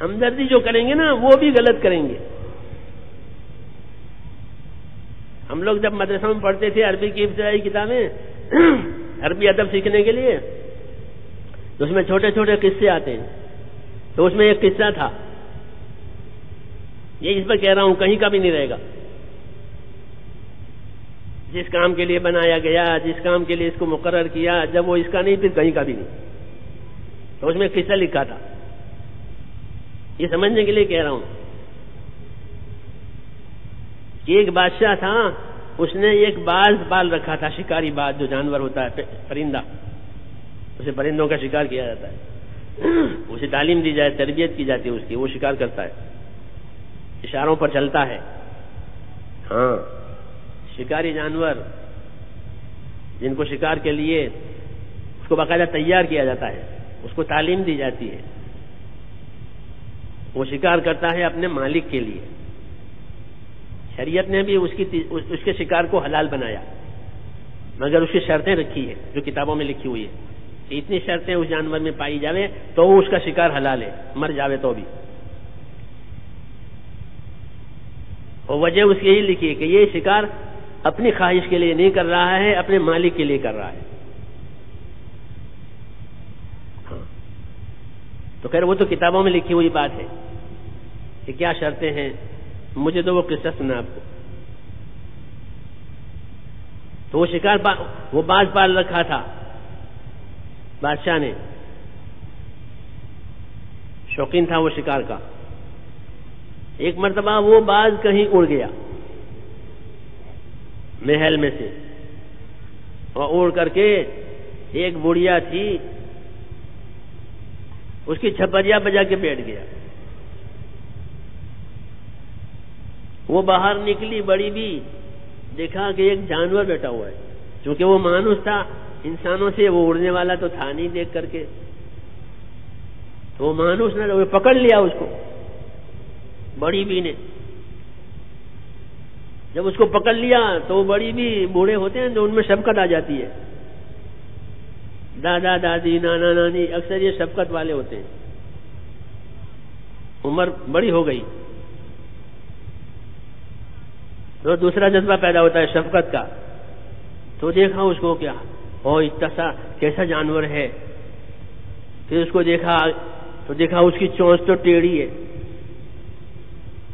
ہمدردی جو کریں گے نا وہ بھی غلط کریں گے. ہم لوگ جب مدرسہ میں پڑھتے تھے عربی کی ابتدائی کتابیں عربی ادب سیکھنے کے لیے، تو اس میں چھوٹے چھوٹے قصے آتے ہیں. تو اس میں ایک قصہ تھا، یہ اس پر کہہ رہا ہوں کہیں کا بھی نہیں رہے گا. جس کام کے لیے بنایا گیا، جس کام کے لیے اس کو مقرر کیا، جب وہ اس کا نہیں پھر کہیں کا بھی نہیں. تو اس میں ایک قصہ لکھا تھا، یہ سمجھنے کے لیے کہہ رہا ہوں کہ ایک بادشاہ تھا، اس نے ایک باز پال رکھا تھا، شکاری باز جو جانور ہوتا ہے پرندہ، اسے پرندوں کا شکار کیا جاتا ہے، اسے تعلیم دی جائے، تربیت کی جاتی ہے اس کی، وہ شکار کرتا ہے، اشاروں پر چلتا ہے. ہاں، شکاری جانور جن کو شکار کے لیے اس کو باقاعدہ تیار کیا جاتا ہے، اس کو تعلیم دی جاتی ہے، وہ شکار کرتا ہے اپنے مالک کے لیے. شریعت نے بھی اس کے شکار کو حلال بنایا، مگر اس کی شرطیں رکھی ہے جو کتابوں میں لکھی ہوئی ہے کہ اتنی شرطیں اس جانور میں پائی جاوے تو وہ اس کا شکار حلال ہے، مر جاوے تو بھی. اور وجہ اس کی یہی لکھی ہے کہ یہ شکار اپنی خواہش کے لیے نہیں کر رہا ہے، اپنے مالک کے لیے کر رہا ہے. ہاں، تو خیر وہ تو کتابوں میں لکھی ہوئی بات ہے کہ کیا شرطیں ہیں. مجھے تو وہ قصہ سنا آپ کو. تو وہ شکار وہ باز پال رکھا تھا بادشاہ نے، شوقین تھا وہ شکار کا. ایک مرتبہ وہ باز کہیں اڑ گیا محل میں سے، اور اڑ کر کے ایک بڑھیا تھی اس کی چھپریا بجا کے بیٹھ گیا. وہ باہر نکلی بڑی بھی، دیکھا کہ ایک جانور بیٹھا ہوا ہے. چونکہ وہ مانوس تھا انسانوں سے، وہ اڑنے والا تو تھا نہیں دیکھ کر کے، تو وہ مانوس نے وہ پکڑ لیا اس کو بڑی بی نے. جب اس کو پکڑ لیا تو وہ بڑی بھی بوڑھے ہوتے ہیں جو ان میں شفقت آ جاتی ہے، دادا دادی نانا نانی اکثر یہ شفقت والے ہوتے ہیں. عمر بڑی ہو گئی تو دوسرا جذبہ پیدا ہوتا ہے شفقت کا. تو دیکھا اس کو کیا اتنا کیسا جانور ہے. پھر اس کو دیکھا تو دیکھا اس کی چونچ تو ٹیڑھی ہے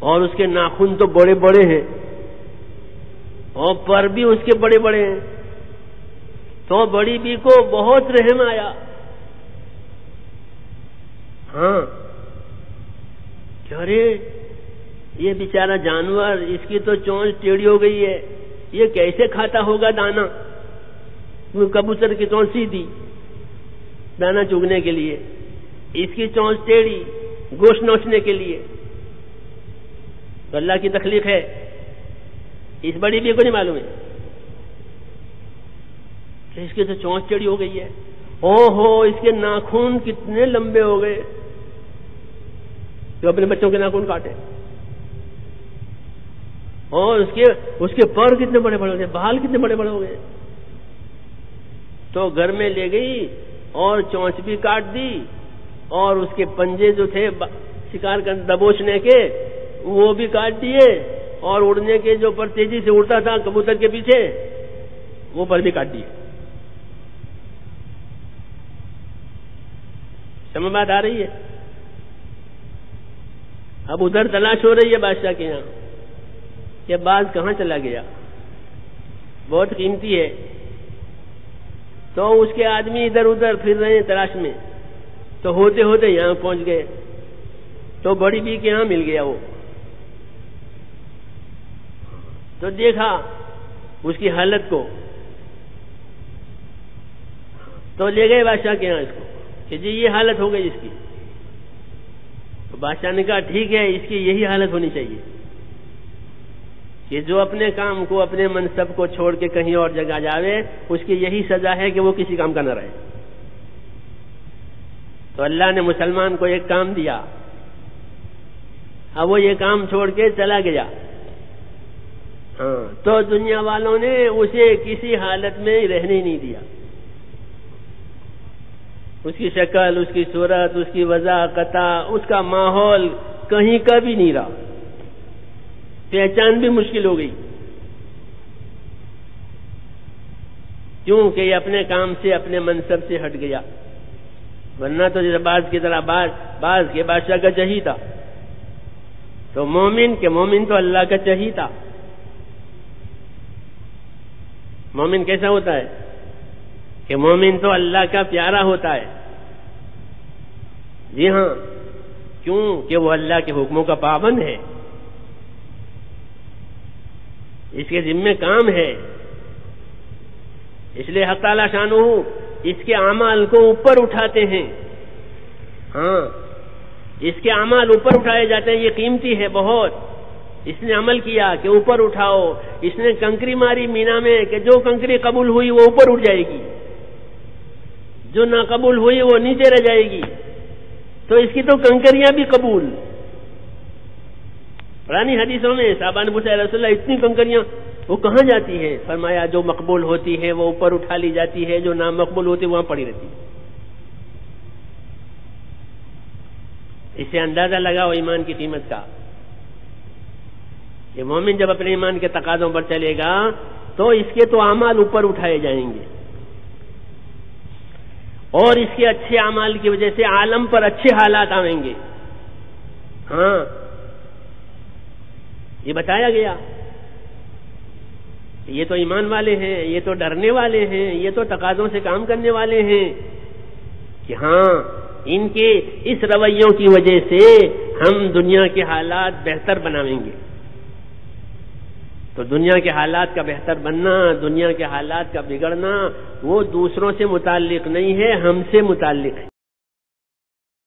اور اس کے ناخن تو بڑے بڑے ہیں اور پر بھی اس کے بڑے بڑے ہیں. تو بڑی بی کو بہت رحم آیا. ہاں کہ ارے یہ بیچارہ جانور، اس کی تو چونچ ٹیڑھی ہو گئی ہے، یہ کیسے کھاتا ہوگا دانا. کبوتر کی چونچ سیدھی دانا چگنے کے لیے، اس کی چونچ ٹیڑھی گوشت نوچنے کے لیے. تو اللہ کی تخلیق ہے، اس بڑی بی کو نہیں معلوم ہے کہ اس کی تو چونچ ٹیڑھی ہو گئی ہے. اس کے ناخن کتنے لمبے ہو گئے جو اپنے بچوں کے ناخن کاٹے، اور اس کے پر کتنے بڑے بڑے ہو گئے، بال کتنے بڑے بڑے ہو گئے. تو گھر میں لے گئی اور چونچ بھی کاٹ دی، اور اس کے پنجے جو تھے شکار کا دبوچنے کے وہ بھی کاٹ دیے، اور اڑنے کے جو پر تیزی سے اڑتا تھا کبوتر کے پیچھے وہ پر بھی کاٹ دیے. سمجھ بات آ رہی ہے؟ اب ادھر تلاش ہو رہی ہے بادشاہ کے یہاں کہ باز کہاں چلا گیا، بہت قیمتی ہے. تو اس کے آدمی ادھر ادھر پھر رہے ہیں تلاش میں. تو ہوتے ہوتے یہاں پہنچ گئے تو بڑی بی کے یہاں مل گیا وہ. تو دیکھا اس کی حالت کو، تو لے گئے بادشاہ کے یہاں اس کو کہ جی یہ حالت ہو گئی اس کی. تو بادشاہ نے کہا ٹھیک ہے، اس کی یہی حالت ہونی چاہیے کہ جو اپنے کام کو، اپنے منصب کو چھوڑ کے کہیں اور جگہ جاوے، اس کی یہی سزا ہے کہ وہ کسی کام کا نہ رہے. تو اللہ نے مسلمان کو ایک کام دیا، اب وہ یہ کام چھوڑ کے چلا گیا. تو دنیا والوں نے اسے کسی حالت میں رہنے نہیں دیا. اس کی شکل، اس کی صورت، اس کی وضاحت، اس کا ماحول کہیں کا بھی نہیں رہا، پہچان بھی مشکل ہو گئی، کیونکہ یہ اپنے کام سے، اپنے منصب سے ہٹ گیا. ورنہ تو جیسے بعض کی طرح بعض کے بادشاہ کا چہی تھا، تو مومن تو اللہ کا چہی تھا. مومن کیسا ہوتا ہے کہ مومن تو اللہ کا پیارا ہوتا ہے. جی ہاں، کیوں کہ وہ اللہ کے حکموں کا پابند ہے، اس کے ذمہ کام ہے. اس لیے حق تعالی شانہ اس کے اعمال کو اوپر اٹھاتے ہیں. ہاں، اس کے اعمال اوپر اٹھائے جاتے ہیں. یہ قیمتی ہے بہت. اس نے عمل کیا کہ اوپر اٹھاؤ. اس نے کنکری ماری مینا میں کہ جو کنکری قبول ہوئی وہ اوپر اٹھ جائے گی، جو نہ قبول ہوئی وہ نیچے رہ جائے گی. تو اس کی تو کنکریاں بھی قبول. پرانی حدیثوں میں صحابہ نے پوچھا رسول اللہ اتنی کنکریاں وہ کہاں جاتی ہیں؟ فرمایا جو مقبول ہوتی ہے وہ اوپر اٹھا لی جاتی ہے، جو نامقبول ہوتی ہے وہاں پڑی رہتی ہے. اس سے اندازہ لگاؤ ایمان کی قیمت کا. یہ مومن جب اپنے ایمان کے تقاضوں پر چلے گا تو اس کے تو اعمال اوپر اٹھائے جائیں گے، اور اس کے اچھے اعمال کی وجہ سے عالم پر اچھے حالات آئیں گے. ہاں، یہ بتایا گیا. یہ تو ایمان والے ہیں، یہ تو ڈرنے والے ہیں، یہ تو تقاضوں سے کام کرنے والے ہیں کہ ہاں ان کے اس رویوں کی وجہ سے ہم دنیا کے حالات بہتر بنائیں گے. تو دنیا کے حالات کا بہتر بننا، دنیا کے حالات کا بگڑنا وہ دوسروں سے متعلق نہیں ہے، ہم سے متعلق ہے.